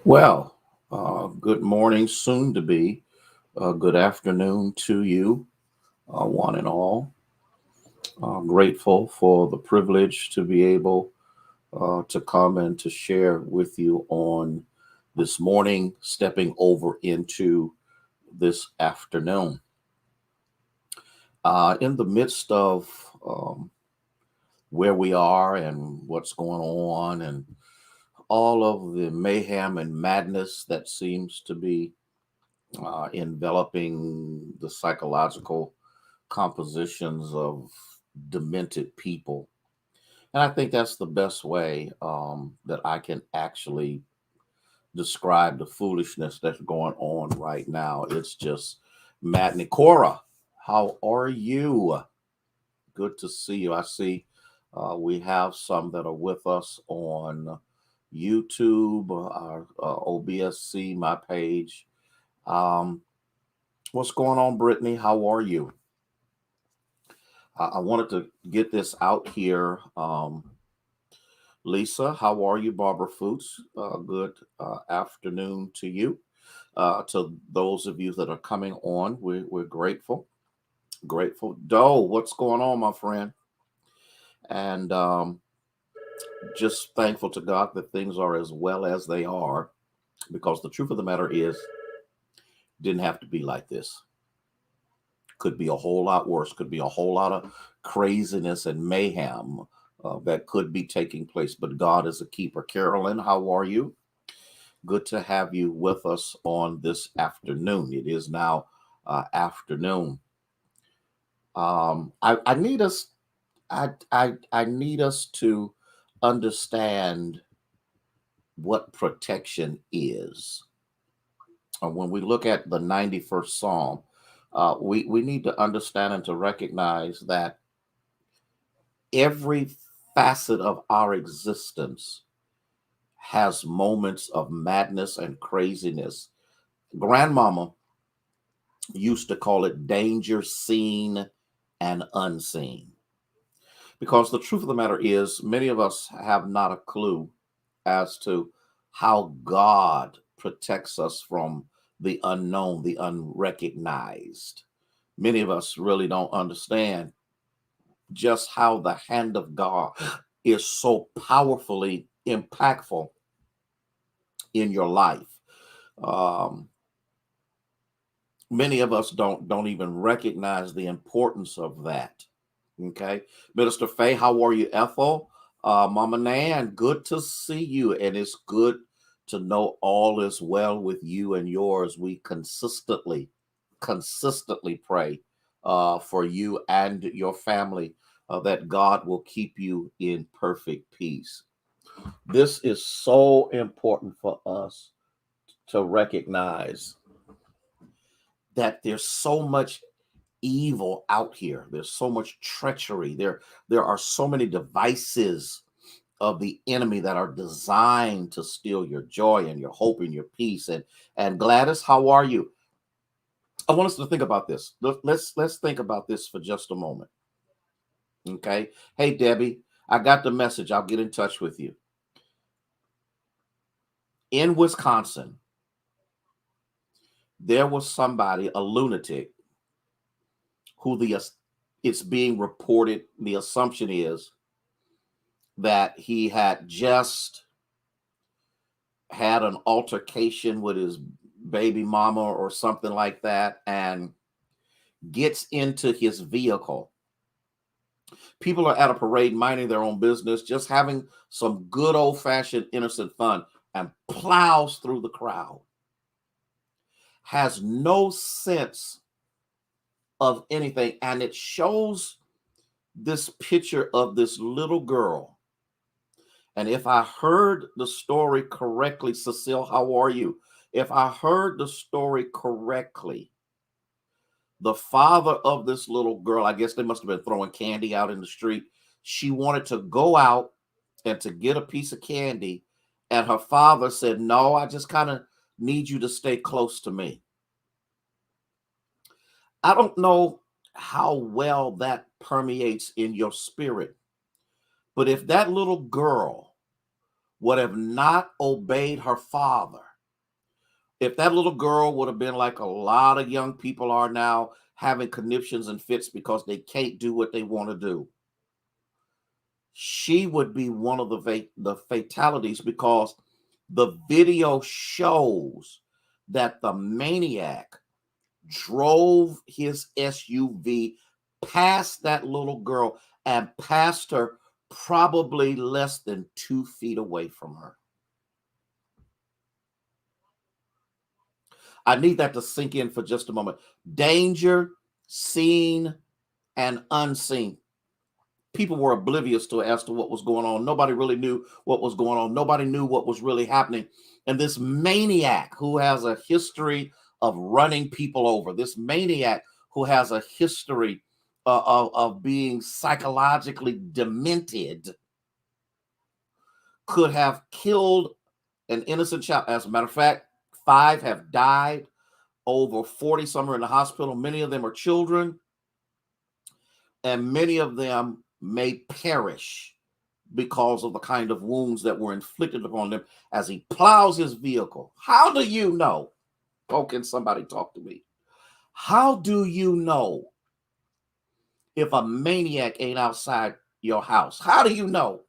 Well, good morning, soon to be. Good afternoon to you, one and all. Grateful for the privilege to be able to come and to share with you on this morning, stepping over into this afternoon. In the midst of um, where we are and what's going on, and all of the mayhem and madness that seems to be enveloping the psychological compositions of demented people. And I think that's the best way that I can actually describe the foolishness that's going on right now. It's just maddening. Cora, how are you? Good to see you. I see we have some that are with us on YouTube, our OBSC, my page. Um, what's going on, Brittany? How are you? I wanted to get this out here. Lisa, how are you? Barbara Foots, good afternoon to you. To those of you that are coming on, we're grateful. Grateful. Doe, what's going on, my friend? And just thankful to God that things are as well as they are, because the truth of the matter is, didn't have to be like this. Could be a whole lot worse, could be a whole lot of craziness and mayhem that could be taking place, but God is a keeper. Carolyn, how are you? Good to have you with us on this afternoon. It is now afternoon. I need us. I need us to understand what protection is. When we look at the 91st Psalm, we need to understand and to recognize that every facet of our existence has moments of madness and craziness. Grandmama used to call it danger seen and unseen. Because the truth of the matter is, many of us have not a clue as to how God protects us from the unknown, the unrecognized. Many of us really don't understand just how the hand of God is so powerfully impactful in your life. Um, Many of us don't even recognize the importance of that. Okay, Minister Faye, how are you? Ethel, Mama Nan, good to see you, and it's good to know all is well with you and yours. We consistently pray for you and your family, that God will keep you in perfect peace. This is so important for us to recognize that there's so much evil out here. There's so much treachery. There are so many devices of the enemy that are designed to steal your joy and your hope and your peace. And Gladys, how are you? I want us to think about this. Let's think about this for just a moment. Okay. Hey Debbie, I got the message. I'll get in touch with you. In Wisconsin, there was somebody, a lunatic, who the it's being reported. The assumption is that he had just had an altercation with his baby mama or something like that, and gets into his vehicle. People are at a parade minding their own business, just having some good old fashioned innocent fun, and plows through the crowd. Has no sense of anything. And it shows this picture of this little girl. And if I heard the story correctly, Cecile, how are you? If I heard the story correctly, the father of this little girl, I guess they must have been throwing candy out in the street. She wanted to go out and to get a piece of candy. And her father said, "No, I just kind of need you to stay close to me." I don't know how well that permeates in your spirit, but if that little girl would have not obeyed her father, If that little girl would have been like a lot of young people are now, having conniptions and fits because they can't do what they want to do, she would be one of the fatalities, because the video shows that the maniac drove his SUV past that little girl and passed her probably less than 2 feet away from her. I need that to sink in for just a moment. Danger, seen and unseen. People were oblivious to as to what was going on. Nobody really knew what was going on. Nobody knew what was really happening. And this maniac who has a history of running people over, this maniac who has a history of being psychologically demented, could have killed an innocent child. As a matter of fact, 5 have died, over 40 some are in the hospital. Many of them are children, and many of them may perish because of the kind of wounds that were inflicted upon them as he plows his vehicle. How do you know? Oh, can somebody talk to me? How do you know if a maniac ain't outside your house? How do you know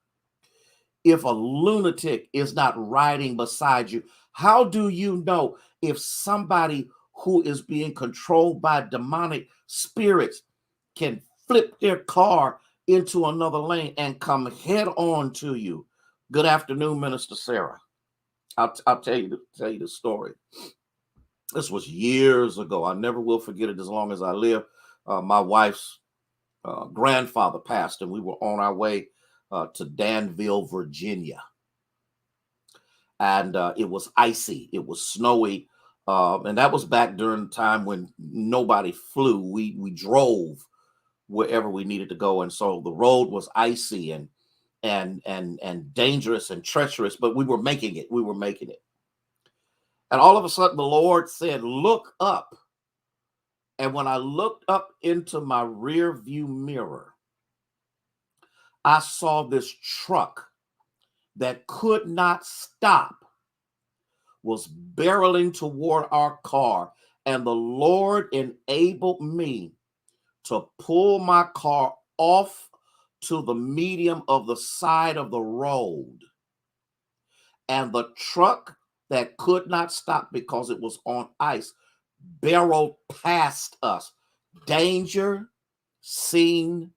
if a lunatic is not riding beside you? How do you know if somebody who is being controlled by demonic spirits can flip their car into another lane and come head on to you? Good afternoon, Minister Sarah. I'll tell you the story. This was years ago. I never will forget it as long as I live. My wife's grandfather passed, and we were on our way to Danville, Virginia. And it was icy. It was snowy. And that was back during the time when nobody flew. We drove wherever we needed to go. And so the road was icy and dangerous and treacherous, but we were making it. We were making it. And all of a sudden the Lord said, look up. And when I looked up into my rear view mirror, I saw this truck that could not stop, was barreling toward our car. And the Lord enabled me to pull my car off to the medium of the side of the road. And the truck that could not stop because it was on ice barreled past us. Danger, seen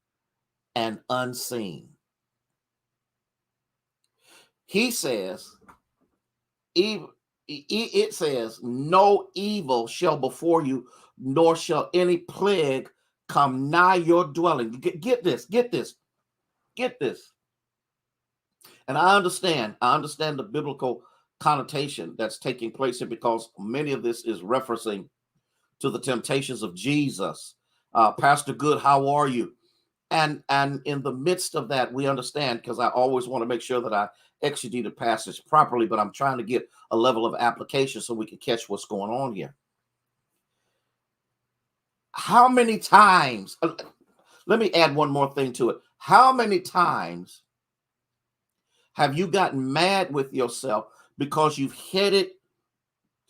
and unseen. He says, it says, no evil shall before you, nor shall any plague come nigh your dwelling. Get this. And I understand the biblical connotation that's taking place here, because many of this is referencing to the temptations of Jesus. Pastor Good, how are you? And in the midst of that, we understand, because I always want to make sure that I exegete the passage properly, but I'm trying to get a level of application so we can catch what's going on here. How many times, let me add one more thing to it. How many times have you gotten mad with yourself because you've headed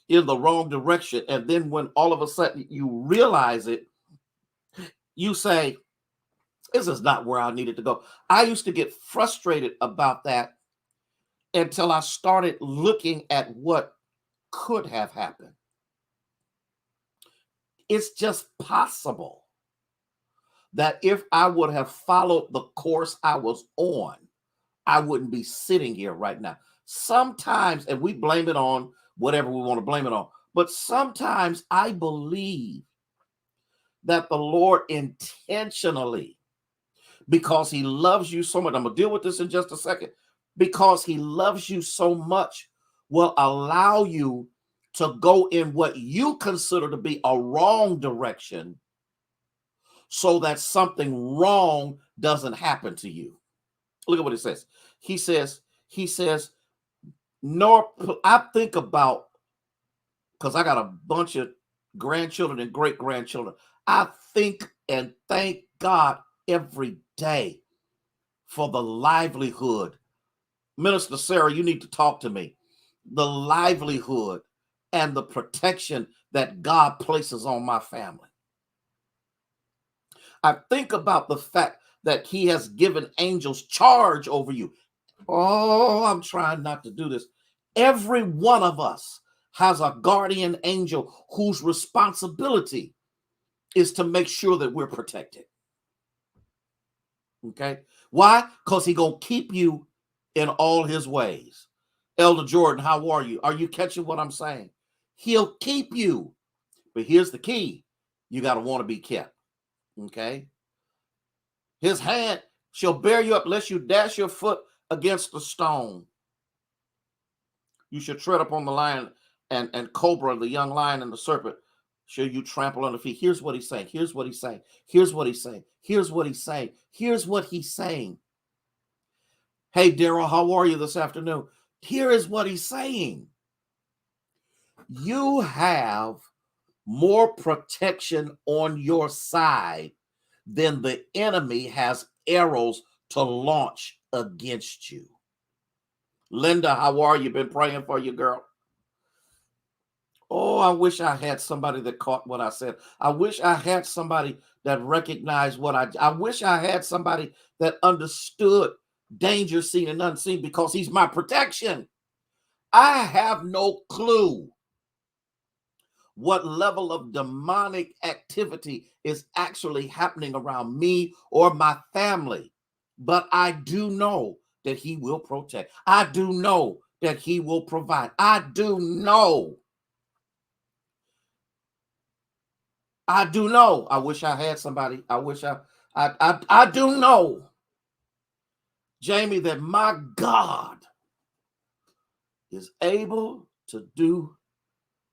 in the wrong direction, and then when all of a sudden you realize it, you say, this is not where I needed to go? I used to get frustrated about that until I started looking at what could have happened. It's just possible that if I would have followed the course I was on, I wouldn't be sitting here right now. Sometimes, and we blame it on whatever we want to blame it on, but sometimes I believe that the Lord intentionally, because he loves you so much, I'm going to deal with this in just a second, because he loves you so much, will allow you to go in what you consider to be a wrong direction so that something wrong doesn't happen to you. Look at what it says. He says, nor I think about, because I got a bunch of grandchildren and great-grandchildren, I think and thank God every day for the livelihood. Minister Sarah, you need to talk to me. The livelihood and the protection that God places on my family. I think about the fact that he has given angels charge over you. Oh, I'm trying not to do this. Every one of us has a guardian angel whose responsibility is to make sure that we're protected. Okay? Why? Because he's going to keep you in all his ways. Elder Jordan, how are you? Are you catching what I'm saying? He'll keep you. But here's the key. You got to want to be kept. Okay? His hand shall bear you up lest you dash your foot against the stone. You should tread upon the lion and cobra, the young lion and the serpent. Shall you trample on the feet? Here's what he's saying. Here's what he's saying. Here's what he's saying. Here's what he's saying. Here's what he's saying. Hey, Daryl, how are you this afternoon? Here is what he's saying. You have more protection on your side than the enemy has arrows to launch against you. Linda, how are you? Been praying for you, girl. Oh, I wish I had somebody that caught what I said. I wish I had somebody that recognized what I wish I had somebody that understood danger seen and unseen, because he's my protection. I have no clue what level of demonic activity is actually happening around me or my family, but I do know that he will protect. I do know that he will provide. I do know. I do know. I wish I had somebody. I do know, Jamie, that my God is able to do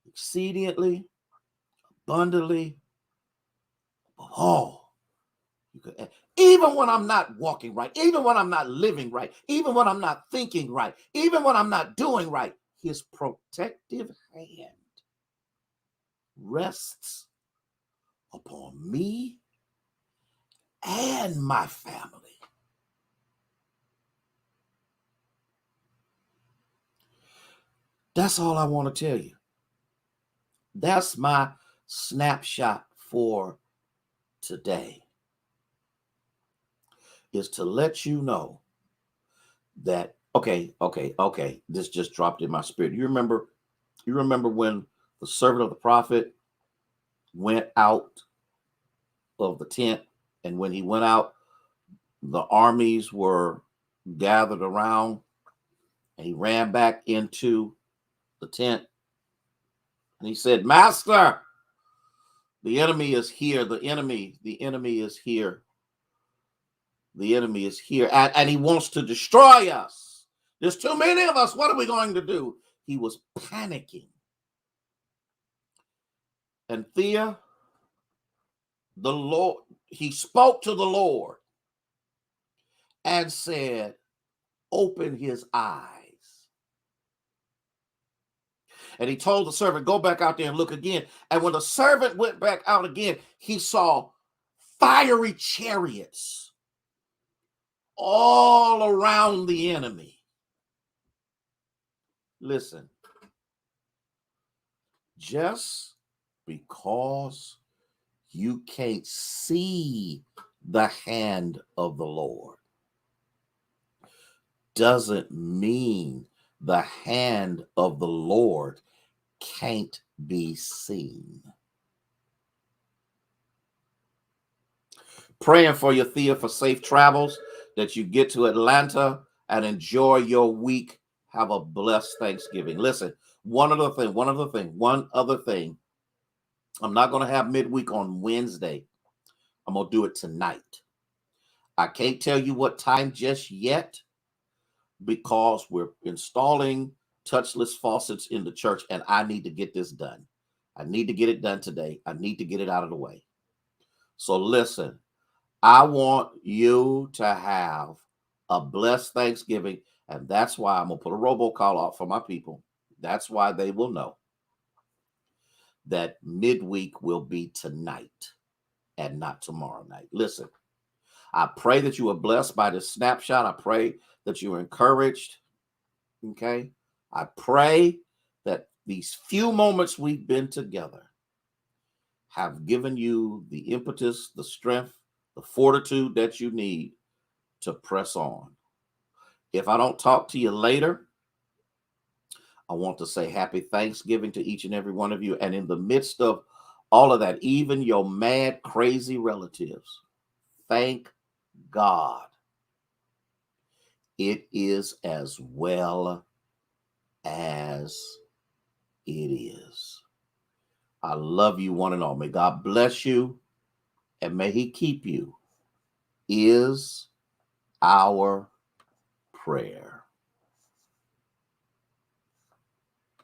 exceedingly, abundantly, all you could. Even when I'm not walking right, even when I'm not living right, even when I'm not thinking right, even when I'm not doing right, his protective hand rests upon me and my family. That's all I want to tell you. That's my snapshot for today, is to let you know that, okay, this just dropped in my spirit. You remember when the servant of the prophet went out of the tent, and when he went out, the armies were gathered around, and he ran back into the tent, and he said, Master, the enemy is here. The enemy is here. The enemy is here, and he wants to destroy us. There's too many of us. What are we going to do? He was panicking. And Thea, the Lord, he spoke to the Lord and said, open his eyes. And he told the servant, go back out there and look again. And when the servant went back out again, he saw fiery chariots all around the enemy. Listen, just because you can't see the hand of the Lord doesn't mean the hand of the Lord can't be seen. Praying for you, Thea, for safe travels, that you get to Atlanta and enjoy your week. Have a blessed Thanksgiving. Listen, one other thing. I'm not going to have midweek on Wednesday. I'm going to do it tonight. I can't tell you what time just yet, because we're installing touchless faucets in the church, and I need to get this done. I need to get it done today. I need to get it out of the way. So listen, I want you to have a blessed Thanksgiving, and that's why I'm going to put a robocall out for my people. That's why they will know that midweek will be tonight and not tomorrow night. Listen, I pray that you are blessed by this snapshot. I pray that you are encouraged. Okay. I pray that these few moments we've been together have given you the impetus, the strength, the fortitude that you need to press on. If I don't talk to you later, I want to say happy Thanksgiving to each and every one of you. And in the midst of all of that, even your mad, crazy relatives, thank God it is as well as it is. I love you one and all. May God bless you and may he keep you is our prayer.